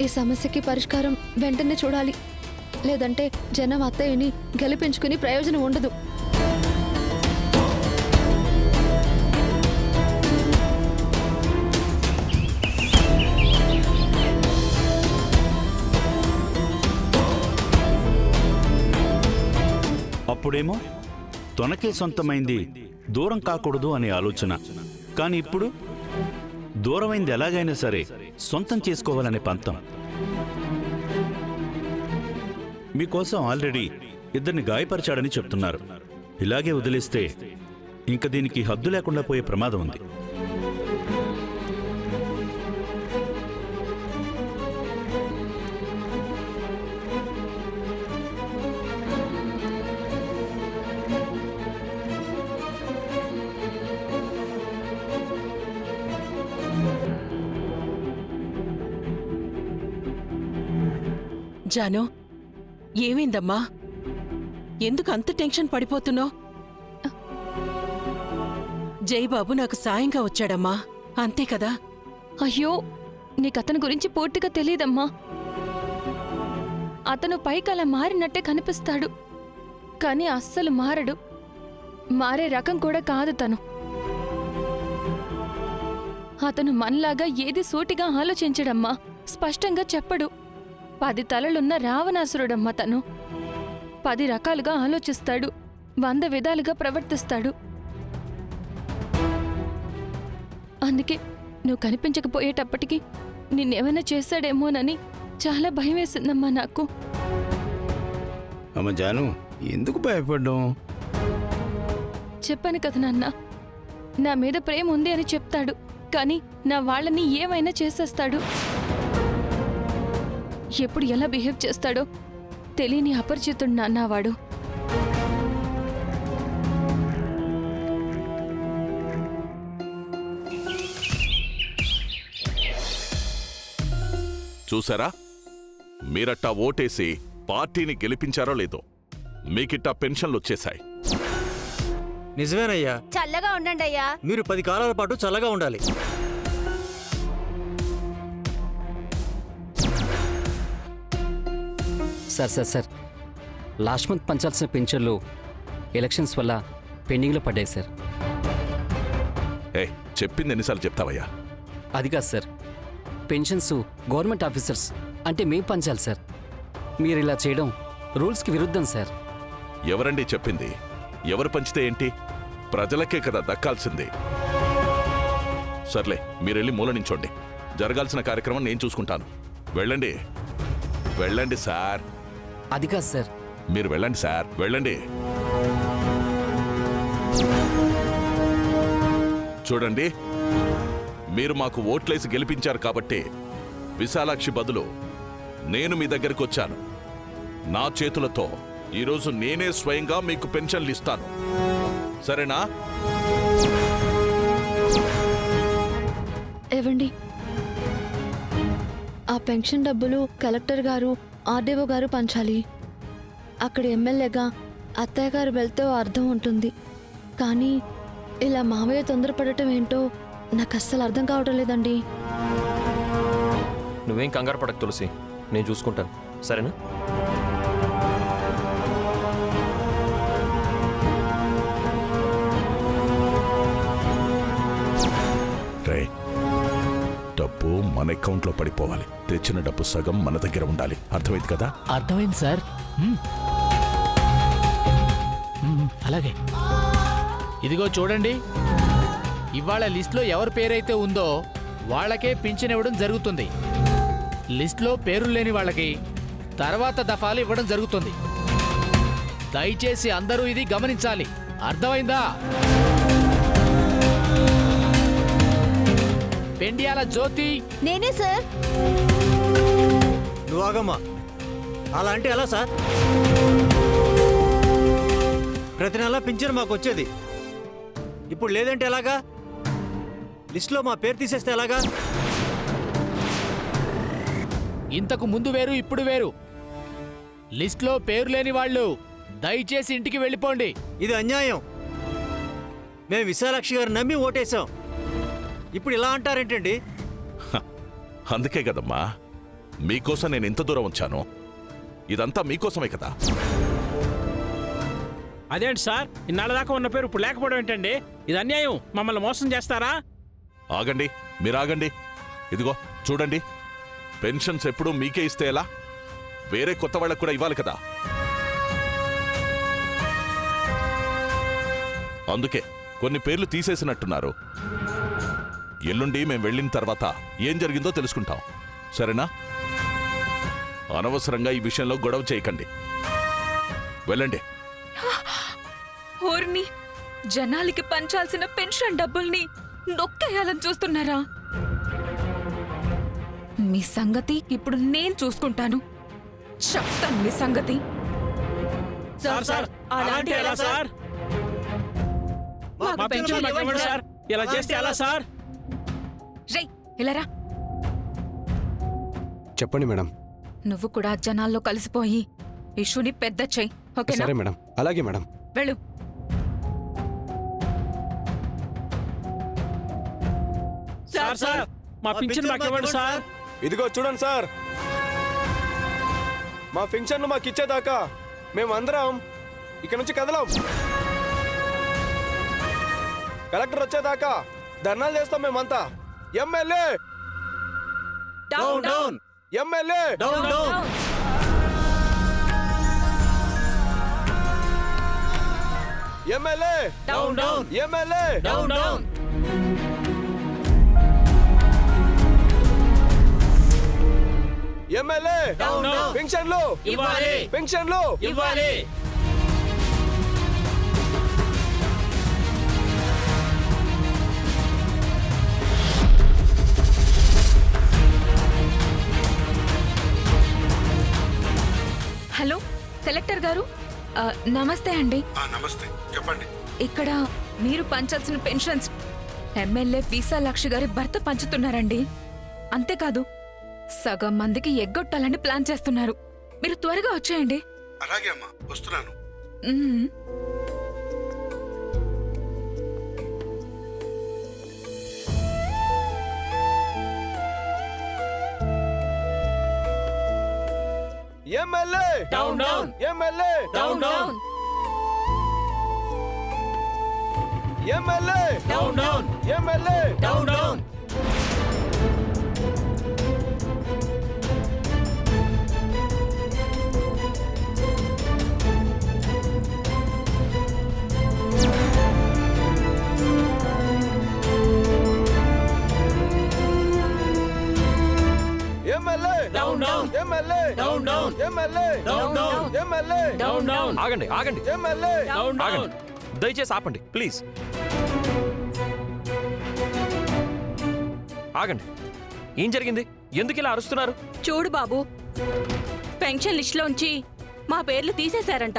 ఈ సమస్యకి పరిష్కారం వెంటనే చూడాలి. లేదంటే జనం అత్తయ్యని గెలిపించుకుని ప్రయోజనం ఉండదు. అప్పుడేమో తనకే సొంతమైంది దూరం కాకూడదు అనే ఆలోచన. కానీ ఇప్పుడు దూరమైంది ఎలాగైనా సరే సొంతం చేసుకోవాలనే పంతం. మీకోసం ఆల్రెడీ ఇద్దరిని గాయపరిచాడని చెప్తున్నారు. ఇలాగే వదిలేస్తే ఇంక దీనికి హద్దు లేకుండా పోయే ప్రమాదం ఉంది. జాను, ఏమైందమ్మా? ఎందుకు అంత టెన్షన్ పడిపోతున్నావు? జైబాబు నాకు సాయంగా వచ్చాడమ్మా, అంతే కదా? అయ్యో, నీకతని గురించి పూర్తిగా తెలియదమ్మా. అతను పైకలా మారినట్టే కనిపిస్తాడు, కానీ అస్సలు మారడు. మారే రకం కూడా కాదు తను. అతను మనలాగా ఏది సూటిగా ఆలోచించడమ్మా, స్పష్టంగా చెప్పడు. 10 తలలున్న రావణాసురుడమ్మా తను. 10 రకాలుగా ఆలోచిస్తాడు, 100 విధాలుగా ప్రవర్తిస్తాడు. అందుకే నువ్వు కనిపించకపోయేటప్పటికి నిన్నేమైనా చేశాడేమోనని చాలా భయం వేసిందమ్మా నాకు. అమ్మ జాను, ఎందుకు భయపడ్డాం? చెప్పాను కదా నాన్న, నా మీద ప్రేమ ఉంది అని చెప్తాడు, కానీ నా వాళ్ళని ఏమైనా చేసేస్తాడు. ఎప్పుడు ఎలా బిహేవ్ చేస్తాడో తెలియని అపరిచితుడు నాన్న వాడు. చూసారా, మీరట్టా ఓటేసి పార్టీని గెలిపించారో లేదో మీకిట్టా పెన్షన్లు వచ్చేశాయి. నిజమేనయ్యా. చల్లగా ఉండండి అయ్యా. మీరు 10 కాలాల పాటు చల్లగా ఉండాలి. సార్ లాస్ట్ మంత్ పంచాల్సిన పెన్షన్లు ఎలక్షన్స్ వల్ల పెండింగ్లో పడ్డాయి సార్. చెప్పింది ఎన్నిసార్లు చెప్తావయ్యా? అది కాదు సార్, పెన్షన్స్ గవర్నమెంట్ ఆఫీసర్స్ అంటే మేం పంచాలి సార్. మీరు ఇలా చేయడం రూల్స్కి విరుద్ధం సార్. ఎవరండి చెప్పింది? ఎవరు పంచితే ఏంటి? ప్రజలకే కదా దక్కాల్సింది. సర్లే, మీరెళ్ళి మూల నించోండి. జరగాల్సిన కార్యక్రమం నేను చూసుకుంటాను. వెళ్ళండి వెళ్ళండి సార్. అది కాదు సార్. మీరు వెళ్ళండి సార్, వెళ్ళండి. చూడండి, మీరు మాకు ఓట్లేసి గెలిపించారు కాబట్టి విశాలాక్షి బదులు నేను మీ దగ్గరికి వచ్చాను. నా చేతులతో ఈరోజు నేనే స్వయంగా మీకు పెన్షన్లు ఇస్తాను. సరేనా? ఏవండి, ఆ పెన్షన్ డబ్బులు కలెక్టర్ గారు, ఆర్డీఓ గారు పంచాలి. అక్కడ ఎమ్మెల్యేగా అత్తయ్య గారు వెళ్తే అర్థం ఉంటుంది. కానీ ఇలా మావయ్య తొందరపడటం ఏంటో నాకు అస్సలు అర్థం కావటం లేదండి. నువ్వేం కంగారు పడకు తులసి, నేను చూసుకుంటాను. సరేనా? రే, డబ్బు మన అకౌంట్లో పడిపోవాలి. తెచ్చిన డబ్బు సగం మన దగ్గర ఉండాలి. అర్థమైంది కదా? అర్థమైంది సార్. అలాగే. ఇదిగో చూడండి, ఇవాళ లిస్టులో ఎవరి పేరైతే ఉందో వాళ్ళకే పింఛన్ ఇవ్వడం జరుగుతుంది. లిస్టులో పేర్లు లేని వాళ్ళకి తర్వాత దఫాలు ఇవ్వడం జరుగుతుంది. దయచేసి అందరూ ఇది గమనించాలి. అర్థమైందా? పెండియాల జ్యోతి. నేనే సార్. నువ్వు ఆగమ్మా. అలా అంటే ఎలా సార్? ప్రతి నెల పింఛన్ మాకు వచ్చేది. ఇప్పుడు లేదంటే ఎలాగా? లిస్టులో మా పేరు తీసేస్తే ఎలాగా? ఇంతకు ముందు వేరు, ఇప్పుడు వేరు. లిస్టులో పేరు లేని వాళ్ళు దయచేసి ఇంటికి వెళ్ళిపోండి. ఇది అన్యాయం. మేము విశాలాక్షి గారు నమ్మి ఓటేశాం. ఇప్పుడు ఇలా అంటారేంటండి? అందుకే కదమ్మా మీకోసం నేను ఇంత దూరం వచ్చాను. ఇదంతా మీకోసమే కదా. అదేంటి సార్, ఇన్నాళ్ళ దాకా ఉన్న పేరు ఇప్పుడు లేకపోవడం ఏంటండి? ఇది అన్యాయం. మమ్మల్ని మోసం చేస్తారా? ఆగండి, మీరు ఆగండి. ఇదిగో చూడండి, పెన్షన్స్ ఎప్పుడూ మీకే ఇస్తే ఎలా? వేరే కొత్త వాళ్ళకు కూడా ఇవ్వాలి కదా. అందుకే కొన్ని పేర్లు తీసేసినట్టున్నారు. ఎల్లుండి మేం వెళ్ళిన తర్వాత ఏం జరిగిందో తెలుసుకుంటాం, సరేనా? అనవసరంగా ఈ విషయంలో గొడవ చేయకండి. వెళ్ళండి. ఓర్ని, జనాలకి పంచాల్సిన పెన్షన్ డబ్బుల్ని నొక్కేయాలని చూస్తున్నారా? మీ సంగతి ఇప్పుడు నేను చూసుకుంటాను. చెప్తాను మీ సంగతి. సార్ అలాంటి ఎలా సార్? మా పెన్షన్ మాకు ఇవ్వండి సార్. ఇలా చేస్తే ఎలా సార్? రేయ్, ఇలారా. చెప్పండి మేడం. నువ్వు కూడా జనాల్లో కలిసిపోయి ఇష్యూని పెద్ద చెయ్యి, ఓకేనా? సరే మేడం, అలాగే మేడం. వెళ్ళు. సార్ మా పింఛన్ మాకు ఇవ్వండి సార్. ఇదిగో చూడండి సార్, మా పింఛన్లు మాకు ఇచ్చేదాకా మేమందరం ఇక్కడ నుంచి కదలం. కలెక్టర్ వచ్చేదాకా ధర్నాలు చేస్తాం మేమంతా. MLA down down, MLA down down, MLA down down, MLA down down. MLA down down. పెన్షన్లు ఇవ్వాలి, పెన్షన్లు ఇవ్వాలి. హలో కలెక్టర్ గారు, నమస్తే అండి. నమస్తే, చెప్పండి. ఇక్కడ మీరు పంచాల్సిన పెన్షన్స్ ఎమ్మెల్యే విశాలాక్షి గారి భర్త పంచుతున్నారండి. అంతేకాదు, సగం మందికి ఎగ్గొట్టాలని ప్లాన్ చేస్తున్నారు. మీరు త్వరగా వచ్చేయండి. అలాగే అమ్మా, వస్తున్నాను. మ్మ్. MLA down down, MLA down down, MLA down down, MLA down down. MLA down down, MLA down down, MLA down down, MLA down down. ఆగండి ఆగండి ఎమ్మెల్యే డౌన్ డౌన్. ఆగండి, దయచేసి ఆపండి ప్లీజ్. ఆగండి, ఏం జరిగింది? ఎందుకు ఇలా అరుస్తున్నారు? చూడు బాబు, పెన్షన్ లిస్టులోంచి మా పేర్లు తీసేశారంట.